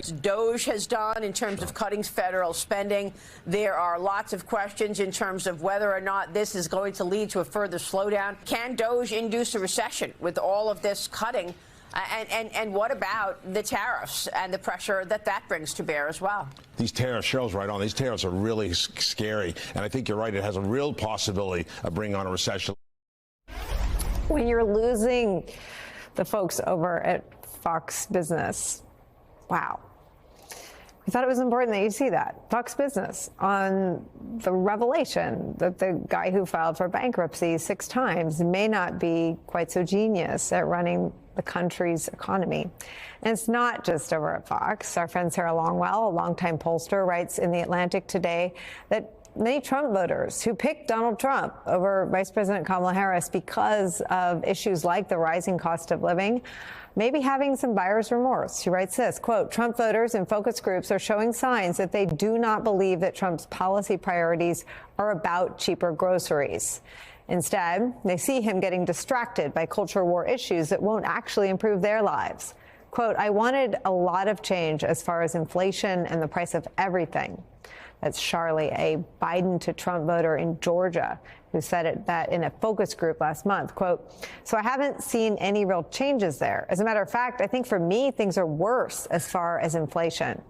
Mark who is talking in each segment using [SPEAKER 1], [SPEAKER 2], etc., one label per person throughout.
[SPEAKER 1] DOJ has done in terms of cutting federal spending. There are lots of questions in terms of whether or not this is going to lead to a further slowdown. Can DOJ induce a recession with all of this cutting? And what about the tariffs and the pressure that that brings to bear as well?
[SPEAKER 2] These tariffs, Cheryl's right on. These tariffs are really scary. And I think you're right. It has a real possibility of bringing on a recession.
[SPEAKER 3] When you're losing the folks over at Fox Business, wow. We thought it was important that you see that. Fox Business on the revelation that the guy who filed for bankruptcy 6 times may not be quite so genius at running the country's economy. And it's not just over at Fox. Our friend Sarah Longwell, a longtime pollster, writes in The Atlantic today that many Trump voters who picked Donald Trump over Vice President Kamala Harris because of issues like the rising cost of living may be having some buyer's remorse. She writes this, quote, Trump voters and focus groups are showing signs that they do not believe that Trump's policy priorities are about cheaper groceries. Instead, they see him getting distracted by culture war issues that won't actually improve their lives. Quote, I wanted a lot of change as far as inflation and the price of everything. That's Charlie, a Biden to Trump voter in Georgia, who said that in a focus group last month. Quote, so I haven't seen any real changes there. As a matter of fact, I think for me, things are worse as far as inflation.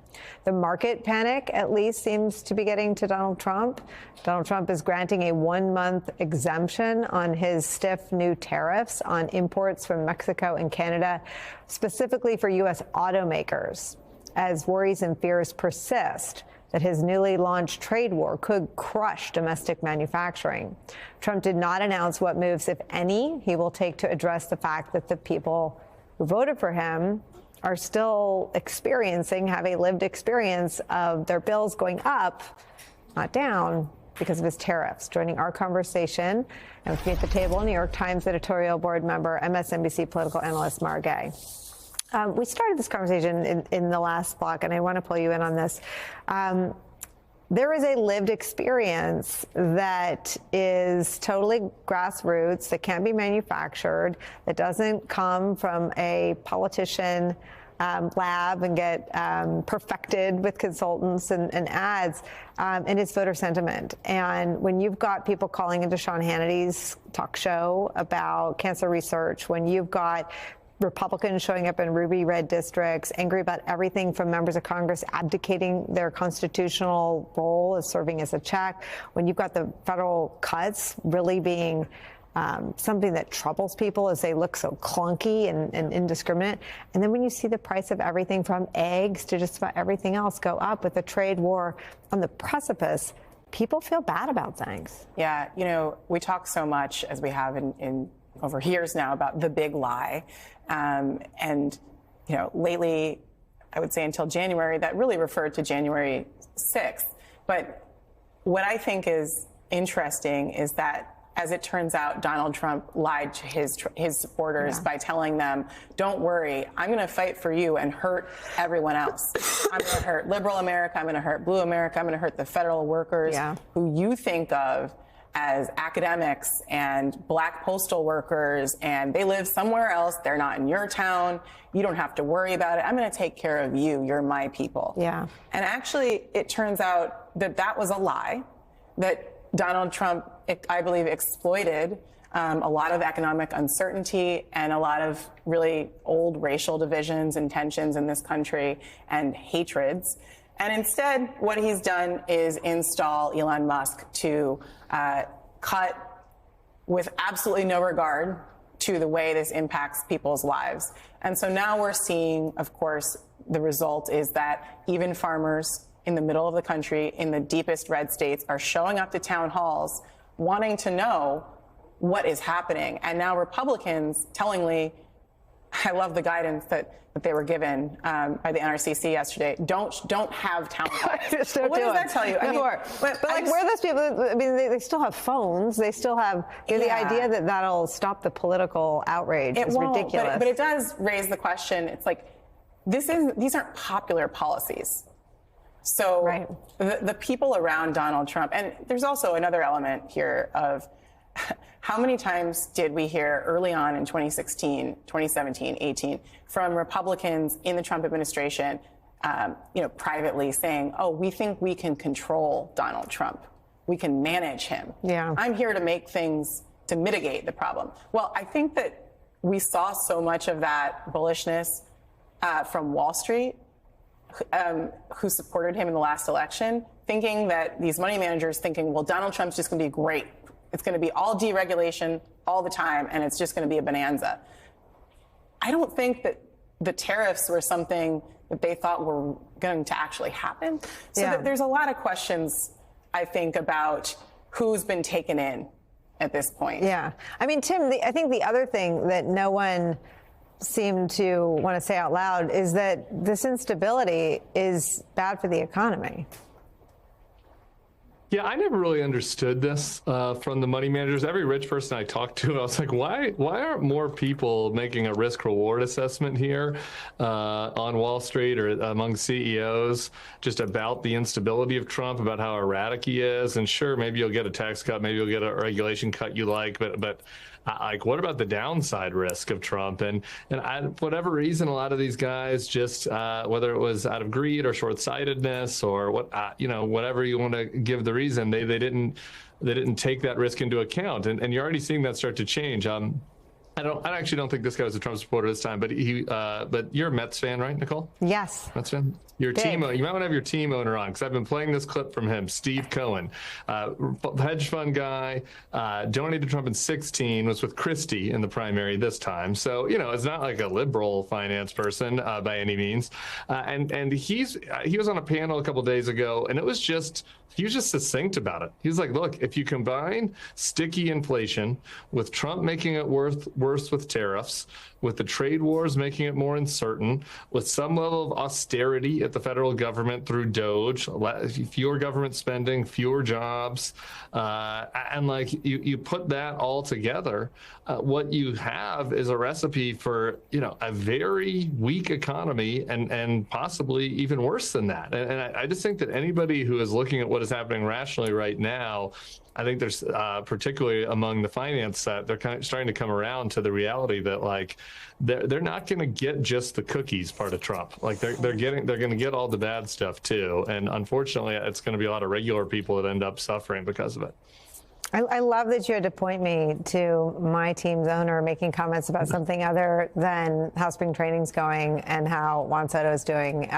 [SPEAKER 3] The market panic, at least, seems to be getting to Donald Trump. Donald Trump is granting a 1-month exemption on his stiff new tariffs on imports from Mexico and Canada, specifically for U.S. automakers, as worries and fears persist that his newly launched trade war could crush domestic manufacturing. Trump did not announce what moves, if any, he will take to address the fact that the people who voted for him are still have a lived experience of their bills going up, not down, because of his tariffs. Joining our conversation and with me at the table, New York Times editorial board member, MSNBC political analyst Mara Gay. We started this conversation in the last block, and I want to pull you in on this. There is a lived experience that is totally grassroots, that can't be manufactured, that doesn't come from a politician lab and get perfected with consultants and ads, and it's voter sentiment. And when you've got people calling into Sean Hannity's talk show about cancer research, when you've got Republicans showing up in ruby red districts, angry about everything from members of Congress abdicating their constitutional role as serving as a check, when you've got the federal cuts really being something that troubles people as they look so clunky and indiscriminate. And then when you see the price of everything from eggs to just about everything else go up with the trade war on the precipice, people feel bad about things.
[SPEAKER 4] Yeah, you know, we talk so much, as we have in over years now, about the big lie. And, you know, lately, I would say until January, that really referred to January 6th. But what I think is interesting is that, as it turns out, Donald Trump lied to his supporters by telling them, don't worry, I'm going to fight for you and hurt everyone else. I'm going to hurt liberal America. I'm going to hurt blue America. I'm going to hurt the federal workers who you think of as academics and black postal workers, and they live somewhere else. They're not in your town. You don't have to worry about it. I'm going to take care of you. You're my people. Yeah. And actually, it turns out that that was a lie, that Donald Trump, I believe, exploited a lot of economic uncertainty and a lot of really old racial divisions and tensions in this country and hatreds. And instead, what he's done is install Elon Musk to cut with absolutely no regard to the way this impacts people's lives. And so now we're seeing, of course, the result is that even farmers in the middle of the country, in the deepest red states, are showing up to town halls wanting to know what is happening. And now Republicans, tellingly, I love the guidance that they were given by the NRCC yesterday. Don't have town halls.
[SPEAKER 3] Just don't
[SPEAKER 4] what
[SPEAKER 3] do
[SPEAKER 4] does
[SPEAKER 3] it.
[SPEAKER 4] that tell you? I mean,
[SPEAKER 3] but like, where are those people? I mean, they still have phones. They still have the idea that that'll stop the political outrage is ridiculous.
[SPEAKER 4] But it does raise the question. It's like, these aren't popular policies. So the people around Donald Trump, and there's also another element here of how many times did we hear early on in 2016, 2017, 18 from Republicans in the Trump administration privately saying, oh, we think we can control Donald Trump. We can manage him.
[SPEAKER 3] Yeah.
[SPEAKER 4] I'm here to make things to mitigate the problem. Well, I think that we saw so much of that bullishness from Wall Street, who supported him in the last election, thinking that these money managers thinking, well, Donald Trump's just going to be great. It's going to be all deregulation all the time, and it's just going to be a bonanza. I don't think that the tariffs were something that they thought were going to actually happen. So there's a lot of questions, I think, about who's been taken in at this point.
[SPEAKER 3] Yeah. I mean, Tim, I think the other thing that no one seemed to want to say out loud is that this instability is bad for the economy.
[SPEAKER 5] Yeah, I never really understood this from the money managers. Every rich person I talked to, I was like, why aren't more people making a risk-reward assessment here on Wall Street or among CEOs just about the instability of Trump, about how erratic he is? And sure, maybe you'll get a tax cut, maybe you'll get a regulation cut you like, but like, what about the downside risk of Trump? And for whatever reason, a lot of these guys just, whether it was out of greed or short-sightedness or what, whatever you want to give the reason, they didn't take that risk into account. And you're already seeing that start to change. I actually don't think this guy was a Trump supporter this time, but but you're a Mets fan, right, Nicole?
[SPEAKER 3] Yes.
[SPEAKER 5] Mets fan. Your team, you might want to have your team owner on, because I've been playing this clip from him, Steve Cohen, hedge fund guy, donated to Trump in 2016, was with Christie in the primary this time. So, it's not like a liberal finance person by any means. And he was on a panel a couple days ago, and he was just succinct about it. He was like, look, if you combine sticky inflation with Trump making it worse with tariffs, with the trade wars making it more uncertain, with some level of austerity at the federal government through DOGE, fewer government spending, fewer jobs, and like you put that all together, what you have is a recipe for a very weak economy and possibly even worse than that. And I just think that anybody who is looking at what is happening rationally right now, I think there's particularly among the finance set, they're kind of starting to come around to the reality that like they're not going to get just the cookies part of Trump. Like they're going to get all the bad stuff too. And unfortunately, it's going to be a lot of regular people that end up suffering because of it.
[SPEAKER 3] I love that you had to point me to my team's owner making comments about something other than how spring training's going and how Juan Soto is doing.